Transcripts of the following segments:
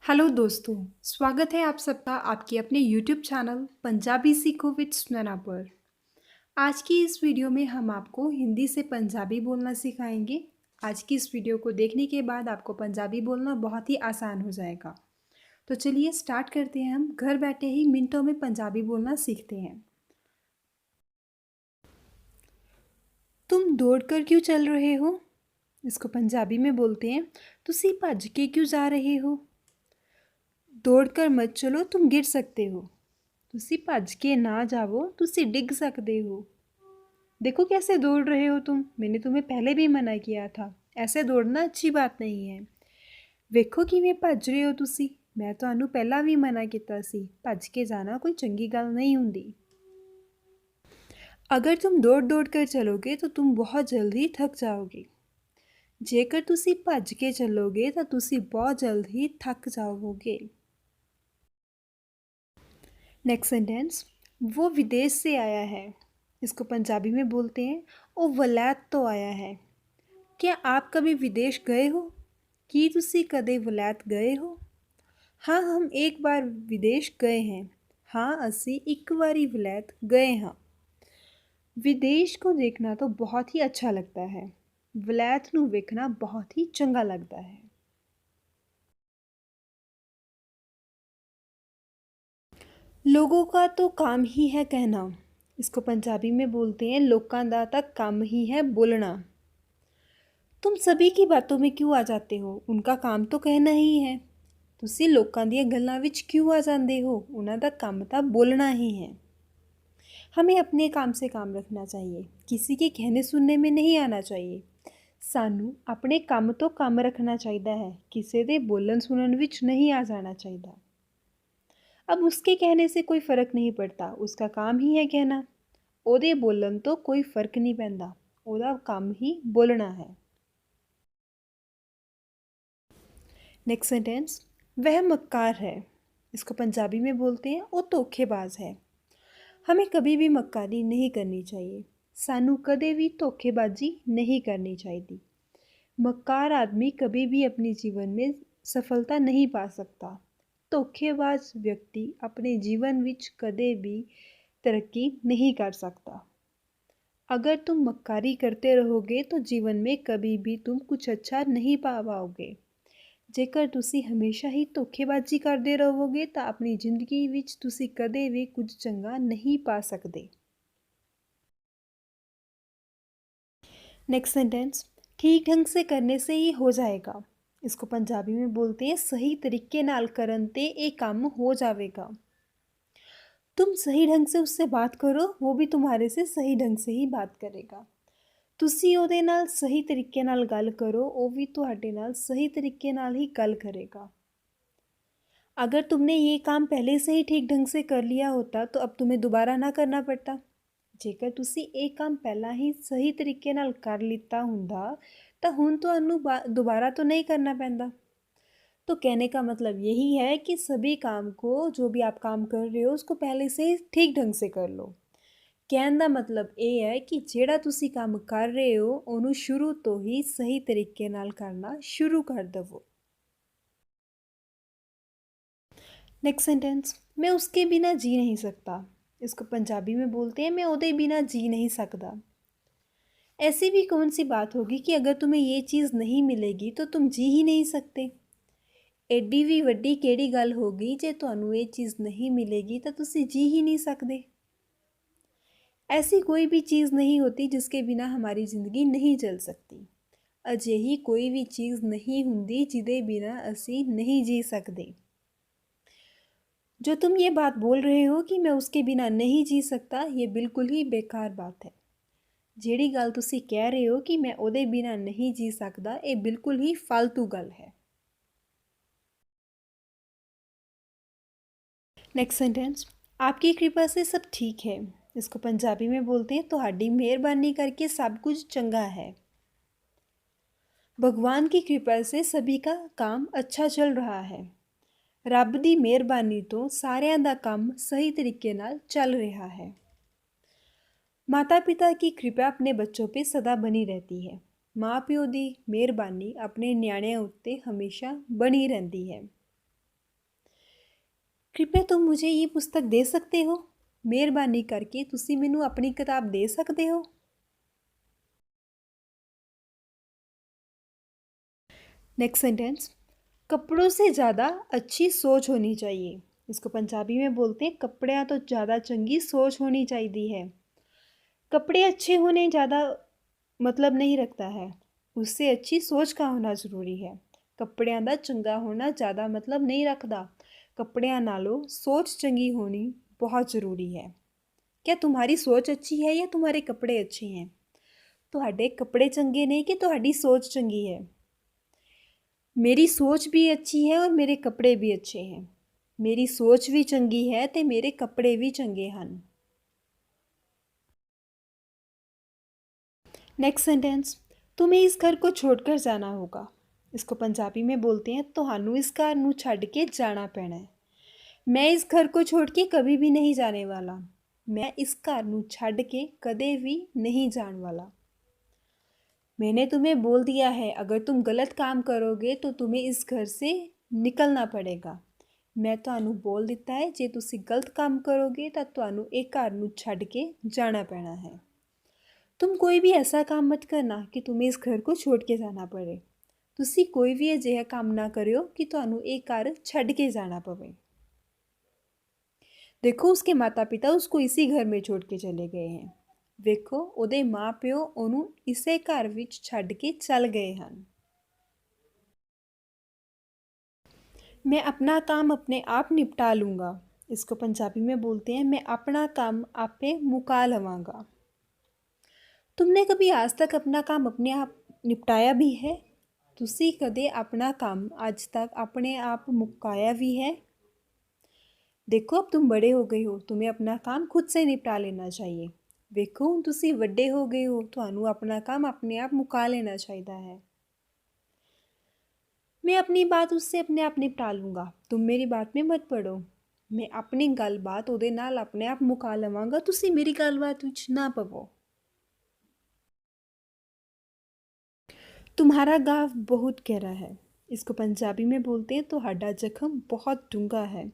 Hello दोस्तों, स्वागत है आप सबका आपके अपने यूट्यूब चैनल पंजाबी सीखो विद सुनैना पर। आज की इस वीडियो में हम आपको हिंदी से पंजाबी बोलना सिखाएंगे। आज की इस वीडियो को देखने के बाद आपको पंजाबी बोलना बहुत ही आसान हो जाएगा। तो चलिए स्टार्ट करते हैं। हम घर बैठे ही मिनटों में पंजाबी बोलना सीखते हैं। तुम दौड़ कर क्यों चल रहे हो? इसको पंजाबी में बोलते हैं तुसी भज के क्यों जा रहे हो? दौड़कर मत चलो, तुम गिर सकते हो। तुसी भज के ना जाओ, तुसी डिग सकते हो। देखो कैसे दौड़ रहे हो तुम, मैंने तुम्हें पहले भी मना किया था। ऐसे दौड़ना अच्छी बात नहीं है। ਵੇਖੋ ਕਿਵੇਂ ਭੱਜ ਰਹੇ ਹੋ ਤੁਸੀਂ। ਮੈਂ ਤੁਹਾਨੂੰ ਪਹਿਲਾਂ ਵੀ ਮਨਾ ਕੀਤਾ ਸੀ, ਭੱਜ ਕੇ ਜਾਣਾ कोई चंगी गल नहीं ਹੁੰਦੀ। अगर तुम दौड़ दौड़ कर चलोगे तो तुम बहुत जल्दी थक जाओगे। जेकर तुसी भज के चलोगे तो तुसी बहुत जल्द ही थक जाओगे। नेक्स्ट सेंटेंस, वो विदेश से आया है। इसको पंजाबी में बोलते हैं वो वलैत तो आया है। क्या आप कभी विदेश गए हो? ਕੀ ਤੁਸੀਂ ਕਦੇ ਵਲੈਤ ਗਏ ਹੋ? हाँ, हम एक बार विदेश गए हैं। हाँ, ਅਸੀਂ ਇੱਕ ਵਾਰੀ ਵਲੈਤ गए हाँ। विदेश को देखना तो बहुत ही अच्छा लगता है। वलैत ਨੂੰ ਵੇਖਣਾ बहुत ही चंगा लगता है। लोगों का तो काम ही है कहना। इसको पंजाबी में बोलते हैं लोकां दा तां काम ही है बोलना। तुम सभी की बातों में क्यों आ जाते हो? उनका काम तो कहना ही है। ਤੁਸੀਂ ਲੋਕਾਂ ਦੀਆਂ ਗੱਲਾਂ ਵਿੱਚ क्यों आ ਜਾਂਦੇ ਹੋ? ਉਹਨਾਂ ਦਾ ਕੰਮ ਤਾਂ बोलना ही है। हमें अपने काम से काम रखना चाहिए, किसी के कहने सुनने में नहीं आना चाहिए। ਸਾਨੂੰ ਆਪਣੇ ਕੰਮ ਤੋਂ ਕੰਮ ਰੱਖਣਾ ਚਾਹੀਦਾ है, ਕਿਸੇ ਦੇ ਬੋਲਣ ਸੁਣਨ ਵਿੱਚ नहीं आ जाना चाहिए। अब उसके कहने से कोई फ़र्क नहीं पड़ता, उसका काम ही है कहना। ਉਹਦੇ ਬੋਲਣ ਤੋਂ कोई फ़र्क नहीं ਪੈਂਦਾ, ਉਹਦਾ ਕੰਮ ही बोलना है। नेक्स्ट सेंटेंस, वह मक्कार है। इसको पंजाबी में बोलते हैं वो धोखेबाज है। हमें कभी भी मक्कारी नहीं करनी चाहिए। सानू कदे भी धोखेबाजी नहीं करनी चाहिए। मक्कार आदमी कभी भी अपने जीवन में सफलता नहीं पा सकता। धोखेबाज व्यक्ति अपने जीवन विच कदे भी तरक्की नहीं कर सकता। अगर तुम मक्कारी करते रहोगे तो जीवन में कभी भी तुम कुछ अच्छा नहीं पा पाओगे। जेकर तुसी हमेशा ही धोखेबाजी करते रहोगे तो अपनी जिंदगी विच तुसी कदे भी कुछ चंगा नहीं पा सकते। नेक्स्ट सेंटेंस, ठीक ढंग से करने से ही हो जाएगा। इसको पंजाबी में बोलते हैं सही तरीके नाल करन ते ये काम हो जाएगा। तुम सही ढंग से उससे बात करो, वो भी तुम्हारे से सही ढंग से ही बात करेगा। ਤੁਸੀਂ ਉਹਦੇ ਨਾਲ सही तरीके नाल गल करो, वो भी ਤੁਹਾਡੇ ਨਾਲ सही तरीके नाल ही गल करेगा। अगर तुमने ये काम पहले से ही ठीक ढंग से कर लिया होता तो अब तुम्हें दोबारा ना करना पड़ता। जेकर ਤੁਸੀਂ ਇਹ काम पहला ही सही तरीके नाल कर लिता ਹੁੰਦਾ ਤਾਂ ਹੁਣ ਤੁਹਾਨੂੰ दोबारा तो नहीं करना पैंदा। तो कहने का मतलब यही है कि सभी काम को, जो भी आप काम कर रहे हो, उसको पहले से ही ठीक ढंग से कर लो। ਕਹਿਣ ਦਾ ਮਤਲਬ ਇਹ ਹੈ ਕਿ ਜਿਹੜਾ ਤੁਸੀਂ ਕੰਮ ਕਰ ਰਹੇ ਹੋ ਉਹਨੂੰ ਸ਼ੁਰੂ ਤੋਂ ਹੀ ਸਹੀ ਤਰੀਕੇ ਨਾਲ ਕਰਨਾ ਸ਼ੁਰੂ ਕਰ ਦਵੋ। नेक्स्ट सेंटेंस, मैं उसके बिना जी नहीं सकता। इसको पंजाबी में बोलते हैं मैं ओदे बिना जी नहीं सकता। ऐसी भी कौन सी बात होगी कि अगर तुम्हें ये चीज़ नहीं मिलेगी तो तुम जी ही नहीं सकते। एडी भी वड्डी केड़ी गल होगी जे तुहानू ये चीज़ नहीं मिलेगी तो तुसी जी ही नहीं सकते। ऐसी कोई भी चीज़ नहीं होती जिसके बिना हमारी ज़िंदगी नहीं चल सकती। अजिही कोई भी चीज़ नहीं हुंदी जिदे बिना असी नहीं जी सकते। जो तुम ये बात बोल रहे हो कि मैं उसके बिना नहीं जी सकता, ये बिल्कुल ही बेकार बात है। ਜਿਹੜੀ ਗੱਲ ਤੁਸੀਂ ਕਹਿ ਰਹੇ ਹੋ कि मैं ਉਹਦੇ बिना नहीं जी सकता, ये बिल्कुल ही फालतू गल है। नेक्स्ट सेंटेंस, आपकी कृपा से सब ठीक है। इसको पंजाबी में बोलते हैं ਤੁਹਾਡੀ मेहरबानी करके सब कुछ चंगा है। भगवान की कृपा से सभी का काम अच्छा चल रहा है। रब दी मेहरबानी तो सारिਆਂ ਦਾ ਕੰਮ सही तरीके नाल चल रहा है। माता पिता की कृपा अपने बच्चों पे सदा बनी रहती है। माँ प्यो दी मेहरबानी अपने न्याणिਆਂ उत्ते हमेशा बनी रहती है। कृपया तुम मुझे ये पुस्तक दे सकते हो? ਮਿਹਰਬਾਨੀ ਕਰਕੇ ਤੁਸੀਂ ਮੈਨੂੰ ਆਪਣੀ ਕਿਤਾਬ ਦੇ ਸਕਦੇ ਹੋ? नेक्स्ट सेंटेंस, कपड़ों से ज़्यादा अच्छी सोच होनी चाहिए। इसको पंजाबी में बोलते हैं कपड़ियाँ तो ज़्यादा चंगी सोच होनी चाहिए है। कपड़े अच्छे होने ज़्यादा मतलब नहीं रखता है, उससे अच्छी सोच का होना ज़रूरी है। कपड़ियाँ ਦਾ ਚੰਗਾ ਹੋਣਾ ज़्यादा मतलब नहीं रखता, कपड़ियाँ नालों सोच चंगी होनी बहुत ज़रूरी है। क्या तुम्हारी सोच अच्छी है या तुम्हारे कपड़े अच्छे हैं? ਤੁਹਾਡੇ कपड़े चंगे ने कि ਤੁਹਾਡੀ सोच चंगी है? मेरी सोच भी अच्छी है और मेरे कपड़े भी अच्छे हैं। मेरी सोच भी चंगी है तो मेरे कपड़े भी चंगे हैं। नेक्स्ट सेंटेंस, तुम्हें इस घर को छोड़कर जाना होगा। इसको पंजाबी में बोलते हैं ਤੁਹਾਨੂੰ इस घर ਨੂੰ ਛੱਡ के जाना पैना है। मैं इस घर को छोड़ के कभी भी नहीं जाने वाला। मैं इस घर ਨੂੰ ਛੱਡ के कदे भी नहीं जाने वाला। मैंने तुम्हें बोल दिया है अगर तुम गलत काम करोगे तो तुम्हें इस घर से निकलना पड़ेगा। मैं ਤੁਹਾਨੂੰ बोल दिता है जे तुसी गलत काम करोगे तो ਤੁਹਾਨੂੰ एक घर ਨੂੰ ਛੱਡ के जाना पैना है। तुम कोई भी ऐसा काम मत करना कि तुम्हें इस घर को छोड़ के जाना पड़े। तुसी कोई भी अजिहा काम ना करियो कि ਤੁਹਾਨੂੰ ਇਹ घर ਛੱਡ के जाना पवे। देखो उसके माता पिता उसको इसी घर में छोड़ के चले गए हैं। ਵੇਖੋ ਉਹਦੇ ਮਾਂ-ਪਿਓ ਉਹਨੂੰ ਇਸੇ ਘਰ ਵਿੱਚ ਛੱਡ ਕੇ चल गए हैं। मैं अपना काम अपने आप निपटा लूँगा। इसको पंजाबी में बोलते हैं मैं अपना काम आपे मुका लवांगा। तुमने कभी आज तक अपना काम अपने आप निपटाया भी है? तुसी कदे अपना काम आज तक अपने आप मुकाया भी है? देखो अब तुम बड़े हो गए हो, तुम्हें अपना काम खुद से निपटा लेना चाहिए। ਵੇਖੋ ਹੁਣ ਤੁਸੀਂ ਵੱਡੇ ਹੋ ਗਏ ਹੋ, ਤੁਹਾਨੂੰ ਆਪਣਾ काम अपने आप मुका लेना चाहिए है। मैं अपनी बात उससे अपने आप निपटा लूँगा, तुम मेरी बात में मत पड़ो। मैं अपनी गलबात ਉਹਦੇ ਨਾਲ अपने आप मुका लवांगा, ਤੁਸੀਂ मेरी गलबात ਵਿੱਚ ना पवो। तुम्हारा घाव बहुत गहरा है। इसको पंजाबी में बोलते हैं ਤੁਹਾਡਾ ਜ਼ਖਮ बहुत डूंगा है।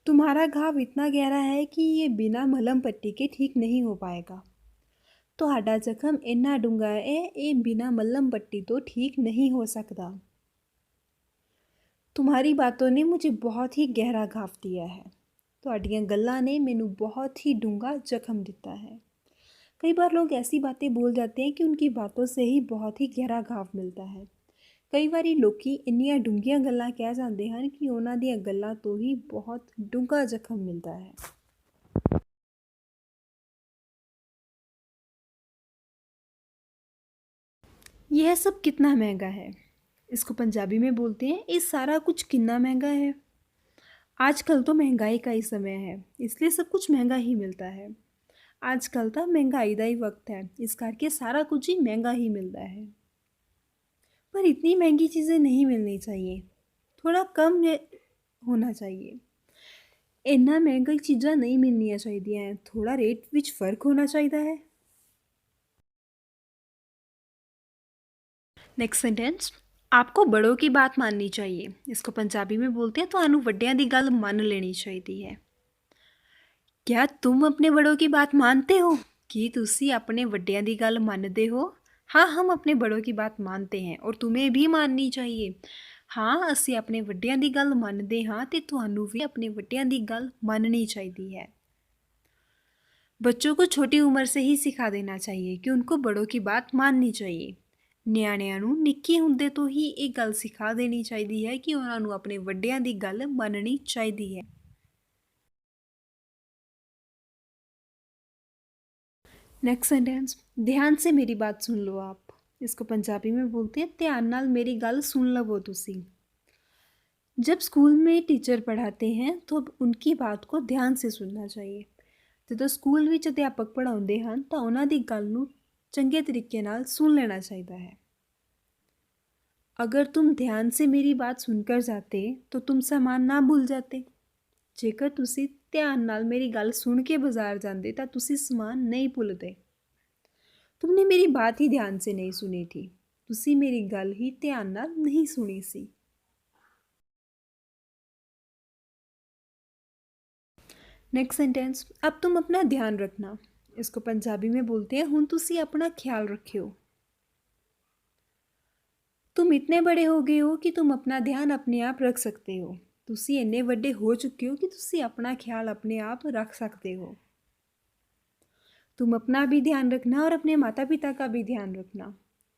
तुम्हारा घाव इतना गहरा है कि ये बिना मलहम पट्टी के ठीक नहीं हो पाएगा। ਤੁਹਾਡਾ ਜ਼ਖਮ ਇੰਨਾ ਡੂੰਘਾ ਹੈ ਇਹ बिना मलहम पट्टी तो ठीक नहीं हो सकता। तुम्हारी बातों ने मुझे बहुत ही गहरा घाव दिया है। ਤੁਹਾਡੀਆਂ ਗੱਲਾਂ ने मैनू बहुत ही डूंगा जख्म दिता है। कई बार लोग ऐसी बातें बोल जाते हैं कि उनकी बातों से ही बहुत ही गहरा घाव मिलता है। कई वारी लोकी ਇੰਨੀਆਂ ਡੂੰਘੀਆਂ ਗੱਲਾਂ ਕਹਿ ਜਾਂਦੇ ਹਨ ਕਿ ਉਹਨਾਂ ਦੀਆਂ ਗੱਲਾਂ ਤੋਂ ਹੀ ਬਹੁਤ ਡੂੰਘਾ ਜ਼ਖਮ ਮਿਲਦਾ ਹੈ। यह सब कितना महंगा है? इसको पंजाबी में बोलते हैं ये सारा कुछ कितना महंगा है। आजकल तो महंगाई का ही समय है, इसलिए सब कुछ महंगा ही मिलता है। आजकल तो महंगाई का ही वक्त है, इस करके सारा कुछ ही महंगा ही मिलता है। पर इतनी महंगी चीज़ें नहीं मिलनी चाहिए, थोड़ा कम होना चाहिए। इन्ना महंगी चीज़ां नहीं मिलनियाँ चाहिए, थोड़ा रेट विच फ़र्क होना चाहिए है। नेक्स्ट सेंटेंस, आपको बड़ों की बात माननी चाहिए। इसको पंजाबी में बोलते हैं ਤੁਹਾਨੂੰ ਵੱਡਿਆਂ ਦੀ ਗੱਲ ਮੰਨ ਲੈਣੀ ਚਾਹੀਦੀ है। क्या तुम अपने बड़ों की बात मानते हो? कि तुसी अपने ਵੱਡਿਆਂ ਦੀ ਗੱਲ ਮੰਨਦੇ हो? हाँ हम अपने बड़ों की बात मानते हैं और तुम्हें भी माननी चाहिए। हाँ ਅਸੀਂ अपने ਵੱਡਿਆਂ ਦੀ ਗੱਲ ਮੰਨਦੇ ਹਾਂ ਤੇ ਤੁਹਾਨੂੰ ਵੀ अपने ਵੱਡਿਆਂ ਦੀ ਗੱਲ ਮੰਨਣੀ ਚਾਹੀਦੀ है। बच्चों को छोटी उम्र से ही सिखा देना चाहिए कि उनको बड़ों की बात माननी चाहिए। ਨਿਆਣਿਆਂ ਨੂੰ ਨਿੱਕੇ ਹੁੰਦੇ ਤੋਂ ਹੀ ਇਹ ਗੱਲ ਸਿਖਾ ਦੇਣੀ ਚਾਹੀਦੀ ਹੈ ਕਿ ਉਹਨਾਂ ਨੂੰ ਆਪਣੇ ਵੱਡਿਆਂ ਦੀ ਗੱਲ ਮੰਨਣੀ ਚਾਹੀਦੀ है। नेक्स्ट सेंटेंस, ध्यान से मेरी बात सुन लो आप। इसको पंजाबी में बोलते हैं ध्यान नाल मेरी गल सुन लवो तुसी। जब स्कूल में टीचर पढ़ाते हैं तो उनकी बात को ध्यान से सुनना चाहिए। ਜਦੋਂ ਸਕੂਲ ਵਿੱਚ ਅਧਿਆਪਕ ਪੜ੍ਹਾਉਂਦੇ ਹਨ ਤਾਂ ਉਹਨਾਂ ਦੀ ਗੱਲ ਨੂੰ ਚੰਗੇ ਤਰੀਕੇ ਨਾਲ सुन लेना चाहिए है। अगर तुम ध्यान से मेरी बात सुनकर जाते तो तुम सामान ना भूल जाते। जेकर तुसी ध्यान नाल मेरी गल सुन के बाजार जाते तो तुसी समान नहीं भुलते। तुमने मेरी बात ही ध्यान से नहीं सुनी थी, तुसी मेरी गल ही ध्यान नाल नहीं सुनी सी। नेक्स्ट सेंटेंस, अब तुम अपना ध्यान रखना। इसको पंजाबी में बोलते हैं हुण तुसी अपना ख्याल रखियो। तुम इतने बड़े हो गए हो कि तुम अपना ध्यान अपने आप रख सकते हो। तुसी इन्ने बड़े हो चुके हो कि तुसी अपना ख्याल अपने आप रख सकते हो। तुम अपना भी ध्यान रखना और अपने माता पिता का भी ध्यान रखना।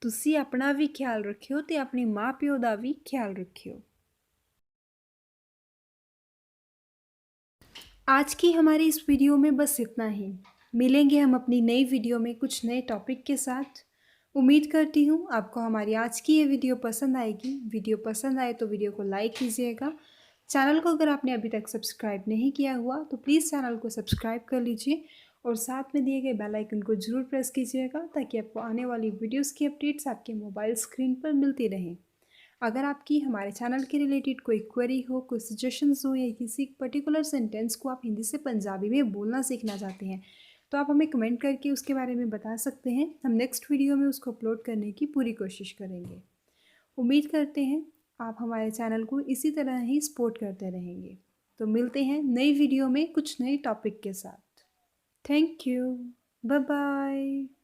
तुसी अपना भी ख्याल रखियो ते अपने माँ प्यो का भी ख्याल रखियो। आज की हमारी इस वीडियो में बस इतना ही। मिलेंगे हम अपनी नई वीडियो में कुछ नए टॉपिक के साथ। उम्मीद करती हूँ आपको हमारी आज की ये वीडियो पसंद आएगी। वीडियो पसंद आए तो वीडियो को लाइक कीजिएगा। चैनल को अगर आपने अभी तक सब्सक्राइब नहीं किया हुआ तो प्लीज़ चैनल को सब्सक्राइब कर लीजिए और साथ में दिए गए बेल आइकन को ज़रूर प्रेस कीजिएगा ताकि आपको आने वाली वीडियोज़ की अपडेट्स आपके मोबाइल स्क्रीन पर मिलती रहें। अगर आपकी हमारे चैनल के रिलेटेड कोई क्वेरी हो, कोई सजेशंस हो या किसी पर्टिकुलर सेंटेंस को आप हिंदी से पंजाबी में बोलना सीखना चाहते हैं तो आप हमें कमेंट करके उसके बारे में बता सकते हैं। हम नेक्स्ट वीडियो में उसको अपलोड करने की पूरी कोशिश करेंगे। उम्मीद करते हैं आप हमारे चैनल को इसी तरह ही सपोर्ट करते रहेंगे। तो मिलते हैं नई वीडियो में कुछ नए टॉपिक के साथ। Thank you. Bye bye.